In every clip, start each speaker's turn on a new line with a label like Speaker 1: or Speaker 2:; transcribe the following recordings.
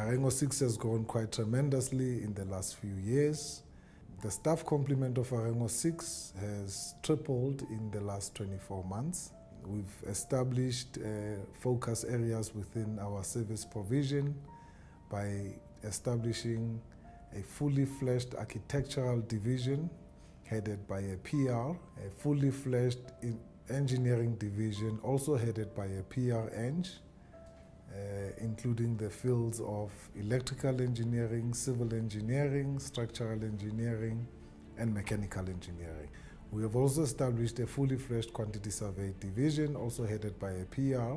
Speaker 1: Arengo6 has grown quite tremendously in the last few years. The staff complement of Arengo6 has tripled in the last 24 months. We've established focus areas within our service provision by establishing a fully fledged architectural division headed by a PR, a fully fledged engineering division also headed by a PR-Eng, including the fields of electrical engineering, civil engineering, structural engineering, and mechanical engineering. We have also established a fully fledged quantity survey division, also headed by a PR.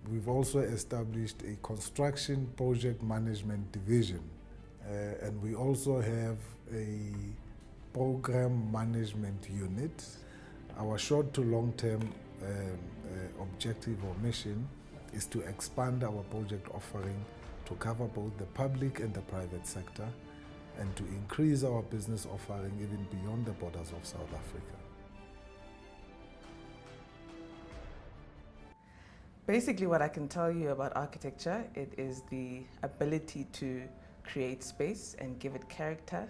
Speaker 1: We've also established a construction project management division, and we also have a program management unit. Our short to long-term objective or mission is to expand our project offering to cover both the public and the private sector, and to increase our business offering even beyond the borders of South Africa.
Speaker 2: Basically, what I can tell you about architecture, it is the ability to create space and give it character.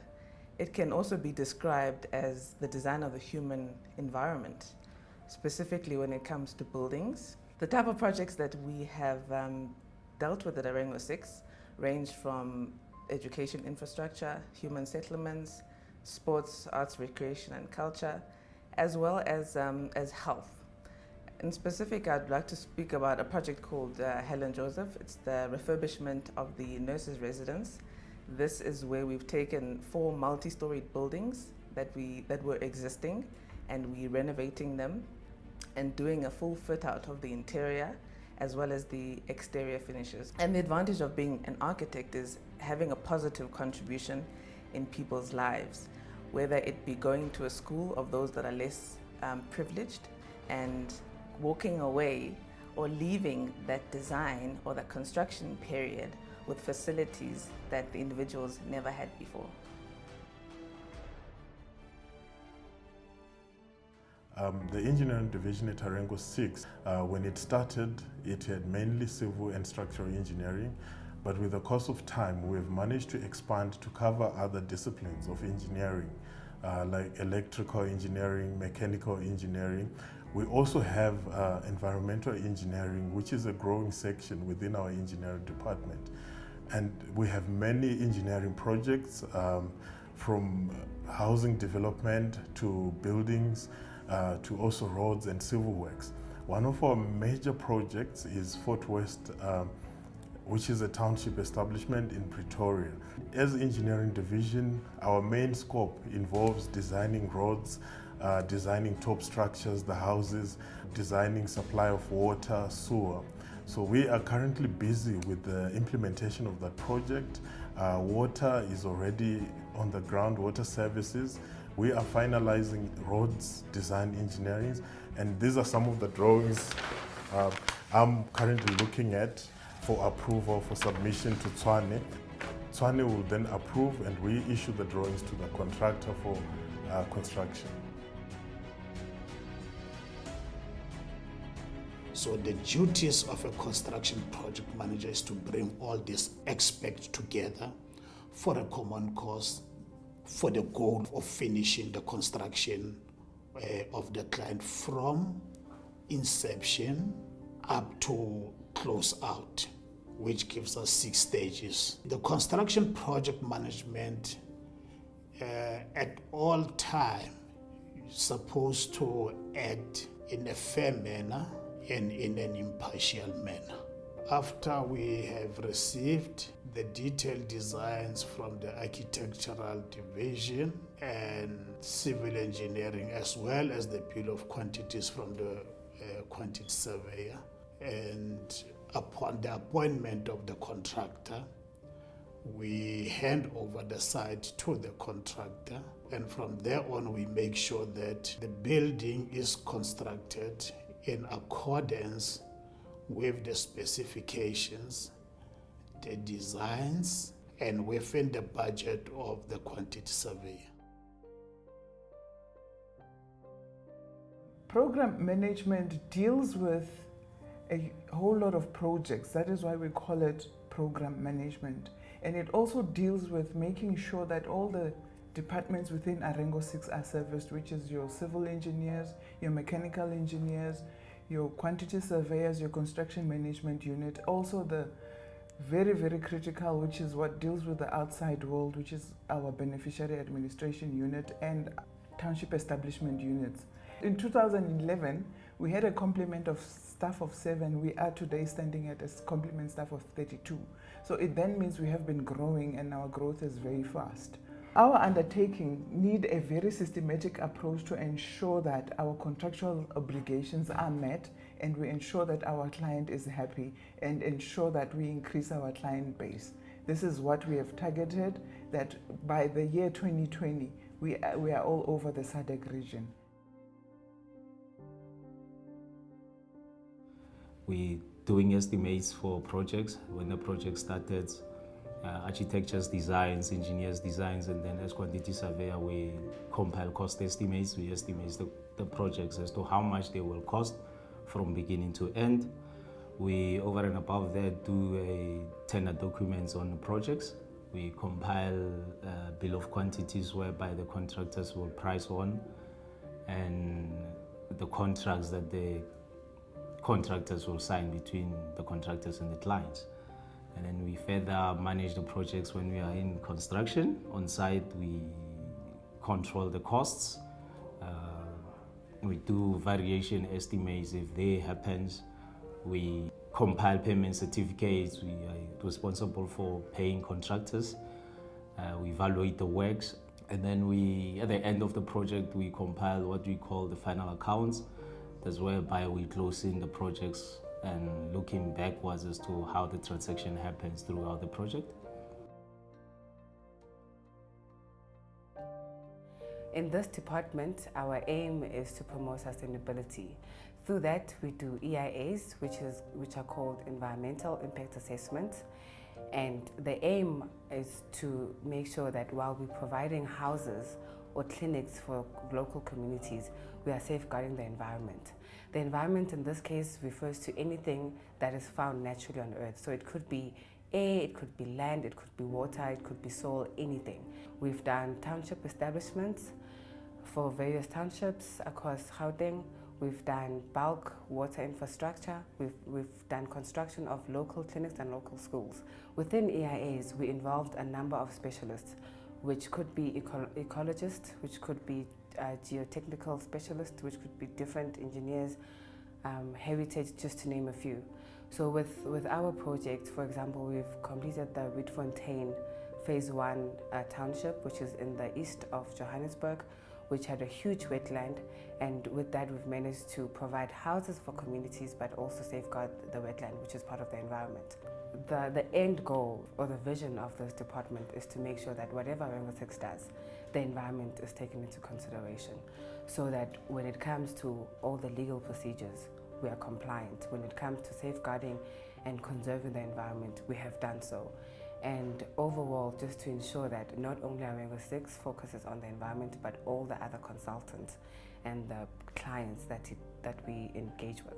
Speaker 2: It can also be described as the design of the human environment, specifically when it comes to buildings. The type of projects that we have dealt with at Arengo6 range from education infrastructure, human settlements, sports, arts, recreation and culture, as well as health. In specific, I'd like to speak about a project called Helen Joseph. It's the refurbishment of the nurses' residence. This is where we've taken 4 multi-storied buildings that were existing, and we're renovating them and doing a full fit out of the interior as well as the exterior finishes. And the advantage of being an architect is having a positive contribution in people's lives, whether it be going to a school of those that are less privileged and walking away or leaving that design or that construction period with facilities that the individuals never had before.
Speaker 3: The engineering division at Arengo6, when it started, it had mainly civil and structural engineering, but with the course of time, we've managed to expand to cover other disciplines of engineering, like electrical engineering, mechanical engineering. We also have environmental engineering, which is a growing section within our engineering department. And we have many engineering projects, from housing development to buildings, to also roads and civil works. One of our major projects is Fort West, which is a township establishment in Pretoria. As engineering division, our main scope involves designing roads, designing top structures, the houses, designing supply of water, sewer. So we are currently busy with the implementation of that project. Water is already on the ground, water services. We are finalizing roads design engineering, and these are some of the drawings I'm currently looking at for approval for submission to Tshwane. Tshwane will then approve, and we issue the drawings to the contractor for construction.
Speaker 4: So the duties of a construction project manager is to bring all these experts together for a common cause, for the goal of finishing the construction of the client from inception up to close out, which gives us 6 stages. The construction project management at all time is supposed to act in a fair manner and in an impartial manner. After we have received the detailed designs from the architectural division and civil engineering, as well as the bill of quantities from the quantity surveyor, and upon the appointment of the contractor, we hand over the site to the contractor, and from there on we make sure that the building is constructed in accordance with the specifications, the designs, and within the budget of the quantity surveyor.
Speaker 5: Program management deals with a whole lot of projects. That is why we call it program management. And it also deals with making sure that all the departments within Arengo6 are serviced, which is your civil engineers, your mechanical engineers, your quantity surveyors, your construction management unit, also the very, very critical, which is what deals with the outside world, which is our beneficiary administration unit and township establishment units. In 2011, we had a complement of staff of 7. We are today standing at a complement staff of 32. So it then means we have been growing, and our growth is very fast. Our undertaking need a very systematic approach to ensure that our contractual obligations are met, and we ensure that our client is happy, and ensure that we increase our client base. This is what we have targeted, that by the year 2020, we are all over the SADC region.
Speaker 6: We're doing estimates for projects. When the project started, architects designs, engineers designs, and then as quantity surveyor, we compile cost estimates. We estimate the projects as to how much they will cost from beginning to end. We, over and above that, do a tender documents on the projects. We compile a bill of quantities whereby the contractors will price on, and the contracts that the contractors will sign between the contractors and the clients. And then we further manage the projects when we are in construction. On site, we control the costs. We do variation estimates if they happens. We compile payment certificates. We are responsible for paying contractors. We evaluate the works. And then at the end of the project, we compile what we call the final accounts. That's whereby we close in the projects and looking backwards as to how the transaction happens throughout the project.
Speaker 7: In this department, our aim is to promote sustainability. Through that, we do EIAs, which are called environmental impact assessments. And the aim is to make sure that while we're providing houses or clinics for local communities, we are safeguarding the environment. The environment in this case refers to anything that is found naturally on Earth. So it could be air, it could be land, it could be water, it could be soil, anything. We've done township establishments for various townships across Gauteng. We've done bulk water infrastructure. We've done construction of local clinics and local schools. Within EIAs, we involved a number of specialists, which could be ecologists, which could be geotechnical specialists, which could be different engineers, heritage, just to name a few. So with our project, for example, we've completed the Witfontein Phase 1 township, which is in the east of Johannesburg, which had a huge wetland, and with that we've managed to provide houses for communities but also safeguard the wetland, which is part of the environment. The end goal or the vision of this department is to make sure that whatever Arengo6 does, the environment is taken into consideration, so that when it comes to all the legal procedures, we are compliant. When it comes to safeguarding and conserving the environment, we have done so. And overall, just to ensure that not only Arengo6 focuses on the environment, but all the other consultants and the clients that we engage with.